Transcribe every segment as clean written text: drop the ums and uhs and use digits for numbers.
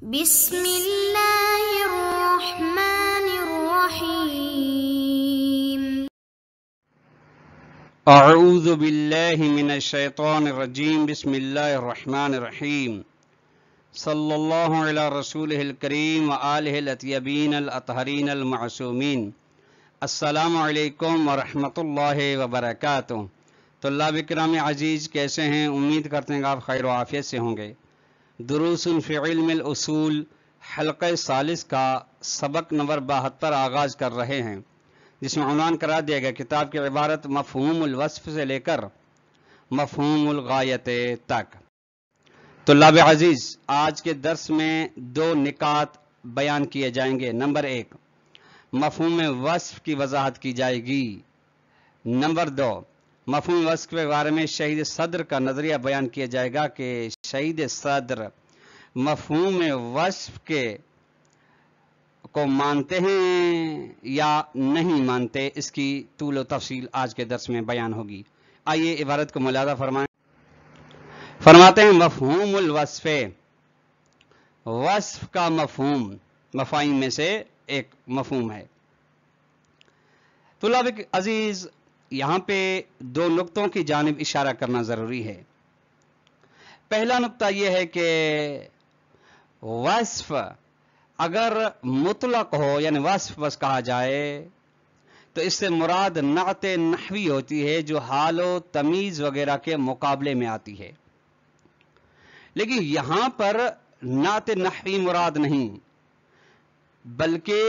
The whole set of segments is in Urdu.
بسم اللہ الرحمن الرحیم اعوذ باللہ من الشیطان الرجیم بسم اللہ الرحمن الرحیم صلی اللہ علی رسولہ الکریم وآلہ الاطیبین الاطہرین المعصومین۔ السلام علیکم ورحمۃ اللہ وبرکاتہ۔ طلاب کرام عزیز، کیسے ہیں؟ امید کرتے ہیں کہ آپ خیر و عافیت سے ہوں گے۔ دروس فی علم الاصول حلقہ ثالث کا سبق نمبر 72 آغاز کر رہے ہیں، جس میں عنوان قرار دیا گیا کتاب کی عبارت مفہوم الوصف سے لے کر مفہوم الغایت تک۔ طلاب عزیز، آج کے درس میں 2 نکات بیان کیے جائیں گے۔ نمبر 1، مفہوم وصف کی وضاحت کی جائے گی۔ نمبر 2، مفہوم وصف کے بارے میں شہید صدر کا نظریہ بیان کیا جائے گا کہ شہید صدر مفہوم وصف کو مانتے ہیں یا نہیں مانتے، اس کی طول و تفصیل آج کے درس میں بیان ہوگی۔ آئیے عبارت کو ملاحظہ فرمائیں۔ فرماتے ہیں مفہوم الوصف، وصف کا مفہوم مفاہیم میں سے ایک مفہوم ہے۔ طلاب عزیز، یہاں پہ 2 نقطوں کی جانب اشارہ کرنا ضروری ہے۔ پہلا نقطہ یہ ہے کہ وصف اگر مطلق ہو، یعنی وصف بس کہا جائے، تو اس سے مراد نعت نحوی ہوتی ہے جو حال و تمیز وغیرہ کے مقابلے میں آتی ہے، لیکن یہاں پر نعت نحوی مراد نہیں، بلکہ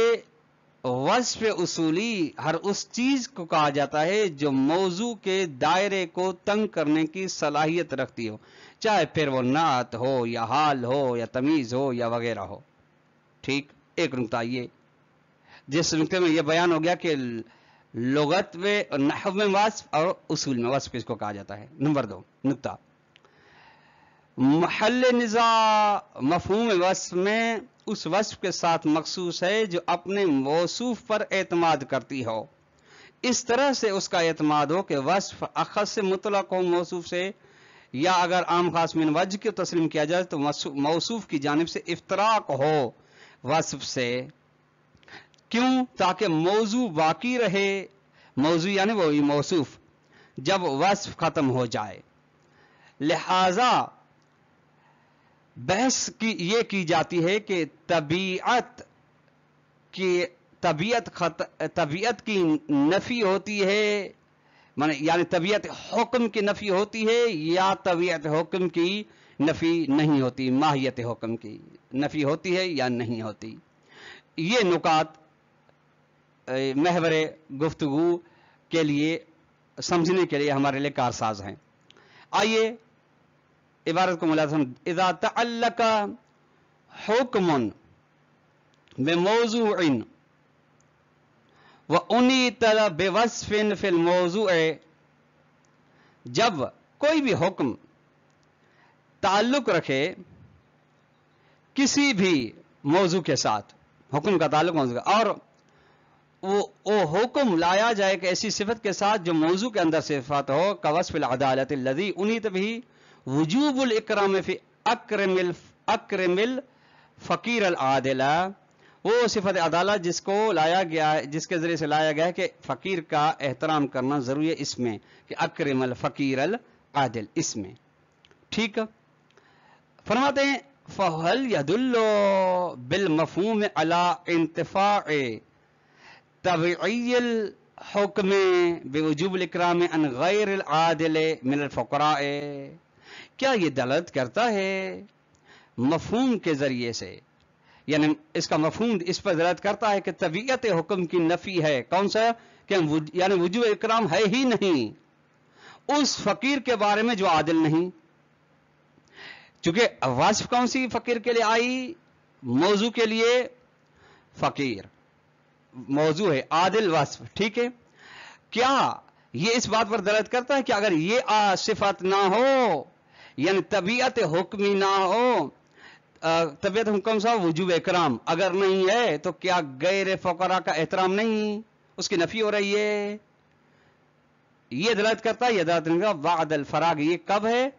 وصف اصولی ہر اس چیز کو کہا جاتا ہے جو موضوع کے دائرے کو تنگ کرنے کی صلاحیت رکھتی ہو، چاہے پھر وہ نعت ہو یا حال ہو یا تمیز ہو یا وغیرہ ہو۔ ٹھیک، ایک نقطہ یہ، جس نقطے میں یہ بیان ہو گیا کہ لغت میں نحو میں وصف اور اصول میں وصف کس کو کہا جاتا ہے۔ نمبر 2 نقطہ، محل نزاع مفہوم وصف میں اس وصف کے ساتھ مخصوص ہے جو اپنے موصوف پر اعتماد کرتی ہو، اس طرح سے اس کا اعتماد ہو کہ وصف اخص سے مطلق ہو موصوف سے، یا اگر عام خاص من وجہ کو تسلیم کیا جائے تو موصوف کی جانب سے افتراق ہو وصف سے۔ کیوں؟ تاکہ موضوع باقی رہے، موضوع یعنی وہی موصوف، جب وصف ختم ہو جائے۔ لہذا بحث یہ کی جاتی ہے کہ طبیعت کی نفی ہوتی ہے، یعنی طبیعت حکم کی نفی ہوتی ہے یا طبیعت حکم کی نفی نہیں ہوتی، ماہیت حکم کی نفی ہوتی ہے یا نہیں ہوتی۔ یہ نکات محور گفتگو کے لیے سمجھنے کے لیے ہمارے لیے کارساز ہیں۔ آئیے عبارت کو ملاحظہ کریں۔ اذا تعلق حکم بموضوع وانیت بوصف فی الموضوع، جب کوئی بھی حکم تعلق رکھے کسی بھی موضوع کے ساتھ، حکم کا تعلق موضوع کا، اور وہ حکم لایا جائے ایک ایسی صفت کے ساتھ جو موضوع کے اندر صفت ہو، كوصف العدالة الذي انیت به وجوب الاکرام فی اکرم الفقیر العادل، وہ صفت عدالت جس کو لایا گیا ہے، جس کے ذریعے سے لایا گیا ہے کہ فقیر کا احترام کرنا ضروری ہے، اس میں کہ اکرم الفقیر العادل، اس میں۔ ٹھیک، فرماتے ہیں فَهَلْ يَدُلُّ بِالْمَفْهُومِ عَلَى انتفاع طبعی الحکم بوجوب الاکرام عن غیر العادل من الفقراء، کیا یہ دلالت کرتا ہے مفہوم کے ذریعے سے، یعنی اس کا مفہوم اس پر دلالت کرتا ہے کہ طبیعت حکم کی نفی ہے، کون سا؟ کہ یعنی وجوب اکرام ہے ہی نہیں اس فقیر کے بارے میں جو عادل نہیں، چونکہ وصف کون سی فقیر کے لیے آئی؟ موضوع کے لیے فقیر موضوع ہے، عادل وصف۔ ٹھیک ہے، کیا یہ اس بات پر دلالت کرتا ہے کہ اگر یہ صفت نہ ہو، یعنی طبیعت حکمی نہ ہو، طبیعت حکم سا وجوب اکرام اگر نہیں ہے تو کیا غیر فقراء کا احترام نہیں، اس کی نفی ہو رہی ہے؟ یہ دلالت کرتا ہے، یہ دلالت کرتا ہے بعد الفراغ، یہ کب ہے؟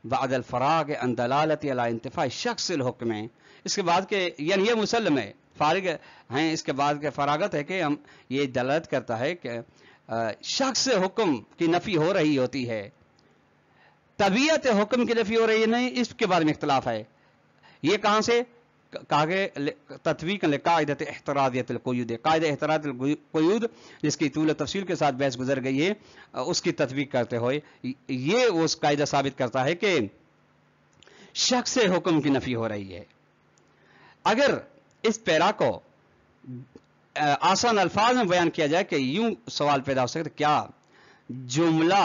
بعد الفراغ عن دلالت علی انتفاء شخص الحکم ہے، اس کے بعد کہ یعنی یہ مسلم ہے، فارغ ہیں اس کے بعد کے فراغت ہے کہ ہم یہ دلالت کرتا ہے کہ شخص حکم کی نفی ہو رہی ہوتی ہے، طبیعت حکم کی نفی ہو رہی ہے نہیں، اس کے بارے میں اختلاف ہے۔ یہ کہاں سے کہا کہ تطبیق لقاعدۃ احترازیۃ القیود، قاعدہ احتراز القیود جس کی طول تفصیل کے ساتھ بحث گزر گئی ہے، اس کی تطبیق کرتے ہوئے یہ اس قاعدہ ثابت کرتا ہے کہ شخص حکم کی نفی ہو رہی ہے۔ اگر اس پیرا کو آسان الفاظ میں بیان کیا جائے کہ یوں سوال پیدا ہو سکتا کیا جملہ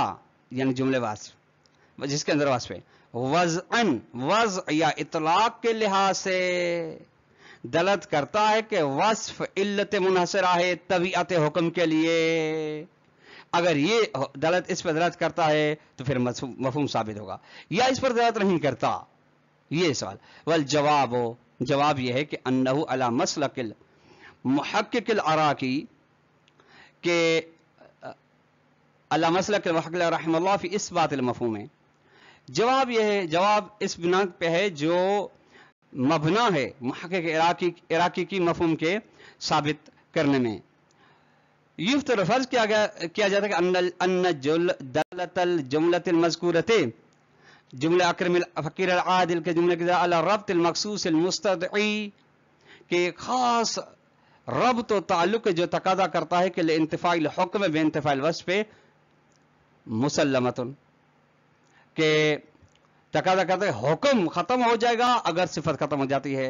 یعنی جملے وصف جس کے اندر وصف ہے وضع یا اطلاق کے لحاظ سے دلالت کرتا ہے کہ وصف علت منحصرہ ہے طبیعت حکم کے لیے، اگر یہ دلالت اس پر دلالت کرتا ہے تو پھر مفہوم ثابت ہوگا، یا اس پر دلالت نہیں کرتا، یہ سوال۔ والجواب جواب یہ ہے کہ انہ علی مسلک المحقق العراقی کہ علی مسلک المحقق رحمہ اللہ فی اثبات المفہوم ہے، جواب یہ ہے، جواب اس بنا پہ ہے جو مبنا ہے محقق عراقی کی مفہوم کے ثابت کرنے میں۔ یفتر فرض کیا جاتا ہے کہ ان دلالت الجملۃ المذکورۃ جملہ اکرم الفقیر العادل کے جملے کے علی ربط المخصوص المستدعی کہ خاص ربط و تعلق جو تقاضا کرتا ہے کہ لانتفاء الحکم بے انتفاء الوصف مسلمۃ، کہ تقاضا کرتا ہے حکم ختم ہو جائے گا اگر صفت ختم ہو جاتی ہے،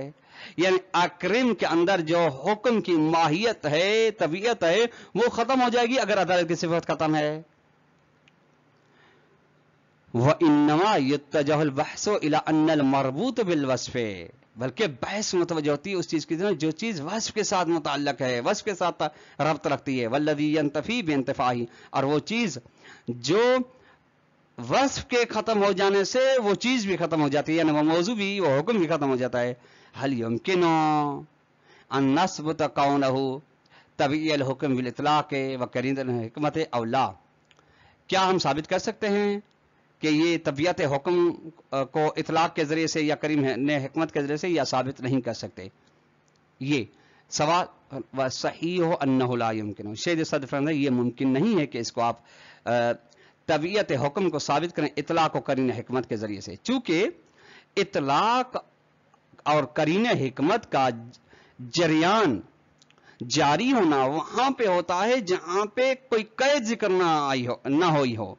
یعنی اکرم کے اندر جو حکم کی ماہیت ہے طبیعت ہے وہ ختم ہو جائے گی اگر عدالت کی صفت ختم ہے۔ وَإِنَّمَا يُتَّجَهُ الْبَحْثُ إِلَىٰ أَنَّ الْمَرْبُوطَ بِالْوَصْفِ، بلکہ بحث متوجہ ہوتی ہے اس چیز کی جو چیز وصف کے ساتھ متعلق ہے، وصف کے ساتھ ربط رکھتی ہے، وَالَّذِي يَنْتَفِي بِانْتِفَاعِهِ، اور وہ چیز جو وصف کے ختم ہو جانے سے وہ چیز بھی ختم ہو جاتی ہے، یعنی وہ موضوع بھی وہ حکم بھی ختم ہو جاتا ہے۔ هل يمكن ان نثبت كونه طبيعي الحكم بالاطلاق وقرينة الحکمت او لا، کیا ہم ثابت کر سکتے ہیں کہ یہ طبیعت حکم کو اطلاق کے ذریعے سے یا کریم نے حکمت کے ذریعے سے، یا ثابت نہیں کر سکتے؟ یہ سوال صحیح ہو انہ لا يمكن، شیخ صدر فرماتے ہیں یہ ممکن نہیں ہے کہ اس کو آپ طبیعت حکم کو ثابت کریں اطلاق و کرین حکمت کے ذریعے سے، چونکہ اطلاق اور کرین حکمت کا جریان جاری ہونا وہاں پہ ہوتا ہے جہاں پہ کوئی قید ذکر نہ ہوئی ہو،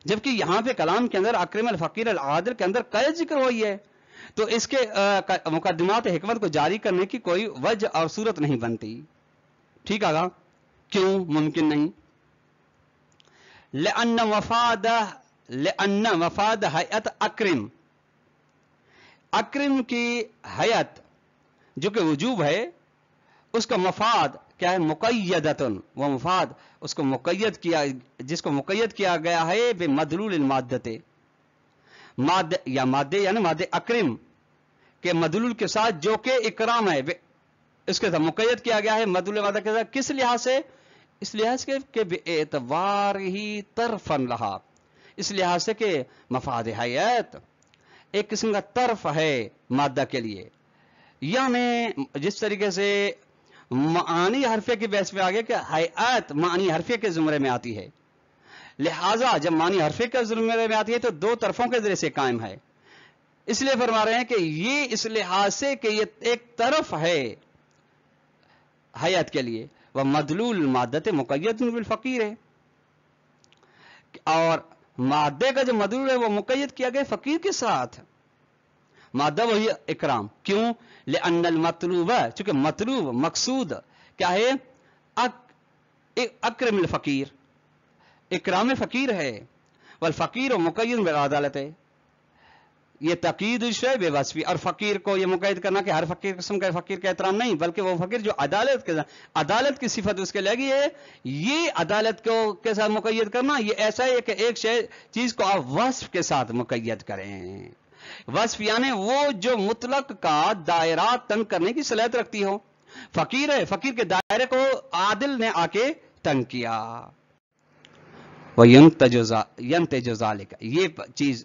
جبکہ یہاں پہ کلام کے اندر اکرم الفقیر العادل کے اندر قید ذکر ہوئی ہے، تو اس کے مقدمات حکمت کو جاری کرنے کی کوئی وجہ اور صورت نہیں بنتی۔ ٹھیک ہے گا؟ کیوں ممکن نہیں؟ لأن مفاد حیات اکرم کی حیات جو کہ وجوب ہے، اس کا مفاد کیا ہے؟ مقیدتن، وہ مفاد اس کو مقید کیا، جس کو مقید کیا گیا ہے بمدلول المادت، مادے یا مادے یعنی مادے اکرم کے مدلول کے ساتھ جو کہ اکرام ہے، اس کے ساتھ مقید کیا گیا ہے مدلول مادہ کے ساتھ، کس لحاظ سے؟ اس لحاظ سے کہ بے اعتبار ہی طرفن رہا، اس لحاظ سے کہ مفاد حیات ایک قسم کا طرف ہے مادہ کے لیے، یعنی جس طریقے سے معانی حرفیہ کی بحث میں آگے کہ حیات معانی حرفیہ کے زمرے میں آتی ہے، لہذا جب معنی حرفیہ کے زمرے میں آتی ہے تو دو طرفوں کے ذریعے سے قائم ہے، اس لیے فرما رہے ہیں کہ یہ اس لحاظ سے کہ یہ ایک طرف ہے حیات کے لیے، وہ مدلول مادت مقید بالفقیر ہے، اور مادے کا جو مدلول ہے وہ مقید کیا گیا فقیر کے ساتھ، مادہ وہی اکرام، کیوں؟ لأن المطلوب، چونکہ مطلوب مقصود کیا ہے؟ اکرم الفقیر، اکرام فقیر ہے، والفقیر و مقید بالعدالت ہے، یہ تقید ہے بے وصفی، اور فقیر کو یہ مقید کرنا کہ ہر فقیر قسم کا فقیر کا احترام نہیں، بلکہ وہ فقیر جو عدالت کی صفت اس کے لگی ہے، یہ عدالت کو کے ساتھ مقید کرنا یہ ایسا ہے کہ ایک چیز کو آپ وصف کے ساتھ مقید کریں، وصف یعنی وہ جو مطلق کا دائرہ تنگ کرنے کی صلاحیت رکھتی ہو، فقیر ہے، فقیر کے دائرے کو عادل نے آ کے تنگ کیا، وَيَنْتَجُ ذَلِكَ، یہ چیز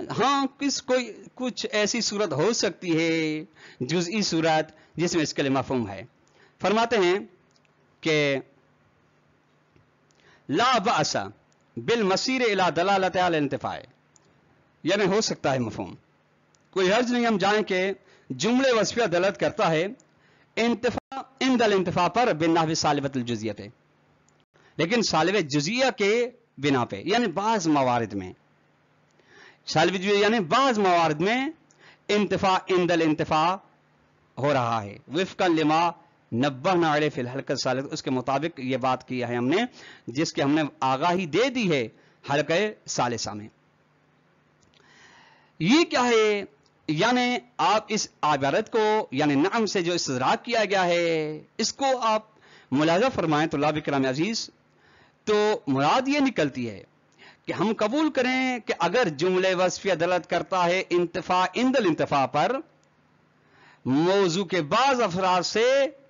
ہاں کچھ ایسی صورت ہو سکتی ہے جزئی صورت جس میں اس کے لیے مفہوم ہے. فرماتے ہیں کہ لا بأس بالمسیر الى دلالت علی الانتفاع، یعنی ہو سکتا ہے مفہوم، کوئی حرج نہیں ہم جائیں کہ جملے وصفیہ دلالت کرتا ہے انتفاع عند الانتفاع پر بنحو سالبۃ الجزیہ پہ، لیکن سالب جزیہ کے بنا پہ، یعنی بعض موارد میں سالب جزیہ یعنی بعض موارد میں انتفاع عند الانتفاع ہو رہا ہے، وفقا لما نبہنا علیہ فی الحلقہ الثالث، اس کے مطابق یہ بات کی ہے ہم نے جس کے ہم نے آگاہی دے دی ہے حلقہ ثالثہ میں. یہ کیا ہے؟ یعنی آپ اس عبارت کو یعنی نعم سے جو استدراک کیا گیا ہے اس کو آپ ملاحظہ فرمائیں طلاب کرام عزیز، تو مراد یہ نکلتی ہے کہ ہم قبول کریں کہ اگر جملے وصفیہ دلالت کرتا ہے انتفاع عند الانتفاع پر موضوع کے بعض افراد سے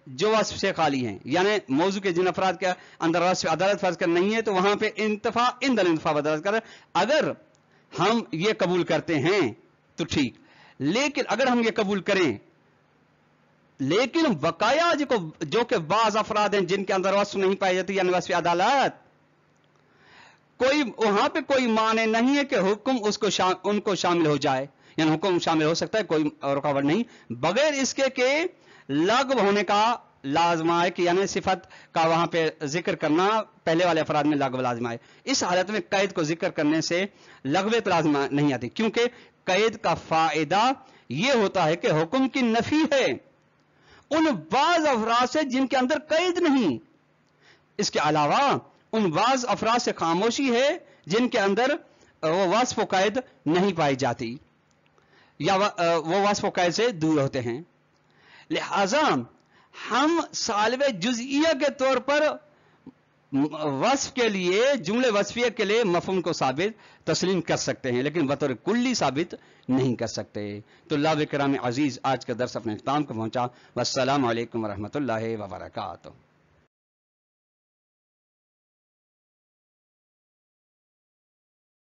جو وصف سے خالی ہیں، یعنی موضوع کے جن افراد کے اندر وصف عدالت فرض کر نہیں ہے تو وہاں پہ انتفاع عند الانتفاع دلالت کر، اگر ہم یہ قبول کرتے ہیں تو ٹھیک، لیکن اگر ہم یہ قبول کریں لیکن بقایا جو کہ بعض افراد ہیں جن کے اندر وصف نہیں پائی جاتی یعنی وصف عدالت، کوئی وہاں پہ کوئی معنی نہیں ہے کہ حکم ان کو شامل ہو جائے، یعنی حکم شامل ہو سکتا ہے، کوئی رکاوٹ نہیں، بغیر اس کے کہ لغو ہونے کا لازم ہے کہ یعنی صفت کا وہاں پہ ذکر کرنا پہلے والے افراد میں لغو لازم ہے. اس حالت میں قید کو ذکر کرنے سے لغویت لازم نہیں آتی، کیونکہ قید کا فائدہ یہ ہوتا ہے کہ حکم کی نفی ہے ان بعض افراد سے جن کے اندر قید نہیں، اس کے علاوہ ان بعض افراد سے خاموشی ہے جن کے اندر وہ وصف و قید نہیں پائی جاتی یا وہ وصف و قید سے دور ہوتے ہیں. لہذا ہم سالب جزئیہ کے طور پر وصف کے لیے جملے وصفیہ کے لیے مفہوم کو ثابت تسلیم کر سکتے ہیں لیکن بطور کلی ثابت نہیں کر سکتے. طلاب کرام عزیز، آج کا درس اپنے اختتام کو پہنچا. والسلام علیکم ورحمۃ اللہ وبرکاتہ.